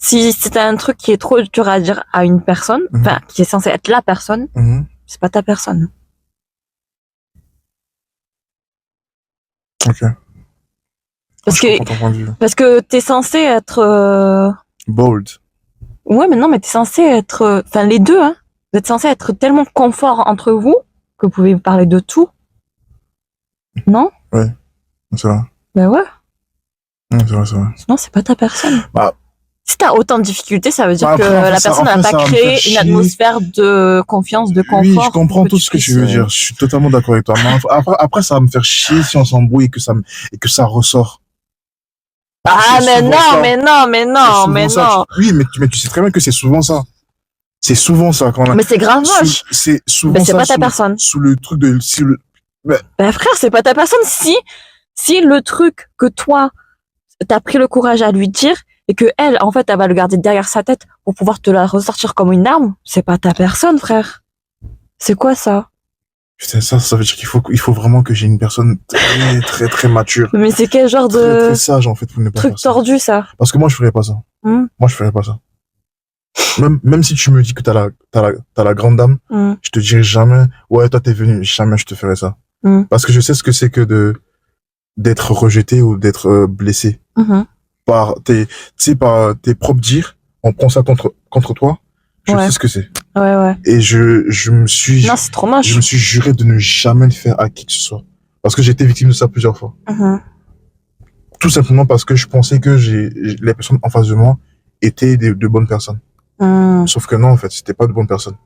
Si c'est un truc qui est trop dur à dire à une personne, enfin, qui est censé être la personne, c'est pas ta personne. Ok. Parce que t'es censé être... Bold. Ouais, mais non, mais t'es censé être... Enfin, les deux, hein. Vous êtes censé être tellement confort entre vous que vous pouvez parler de tout. Non? Ouais, c'est vrai. Ben ouais. C'est vrai. Sinon, c'est pas ta personne. Bah, si t'as autant de difficultés, ça veut dire que après, la personne n'a pas créé une atmosphère de confiance, de confort. Oui, je comprends tout ce que tu veux dire. Je suis totalement d'accord avec toi. Mais après, ça va me faire chier si on s'embrouille et que ça ressort. Ah, mais non. Oui, mais tu sais très bien que c'est souvent ça. C'est souvent ça. Mais c'est grave moche. C'est souvent ça. C'est pas ta personne. Sous le truc de... Ben frère, c'est pas ta personne. Si le truc que toi, t'as pris le courage à lui dire et que elle, en fait, elle va le garder derrière sa tête pour pouvoir te la ressortir comme une arme, c'est pas ta personne, frère. C'est quoi ça? Putain, ça veut dire qu'il faut vraiment que j'ai une personne très mature. Mais c'est quel genre de... Très sage, en fait, pour ne pas truc faire tordu, ça. Parce que moi, je ferais pas ça. Moi, je ferais pas ça. Même si tu me dis que t'as la grande dame, je te dirai jamais, ouais, toi, t'es venu, jamais je te ferai ça. Parce que je sais ce que c'est que d'être rejeté ou d'être blessé. Par tes propres dires, on prend ça contre toi. Je sais ce que c'est. Ouais. Et je me suis... Non, c'est trop moche. Je me suis juré de ne jamais le faire à qui que ce soit. Parce que j'ai été victime de ça plusieurs fois. Tout simplement parce que je pensais que les personnes en face de moi étaient de bonnes personnes. Sauf que non, en fait, c'était pas de bonnes personnes.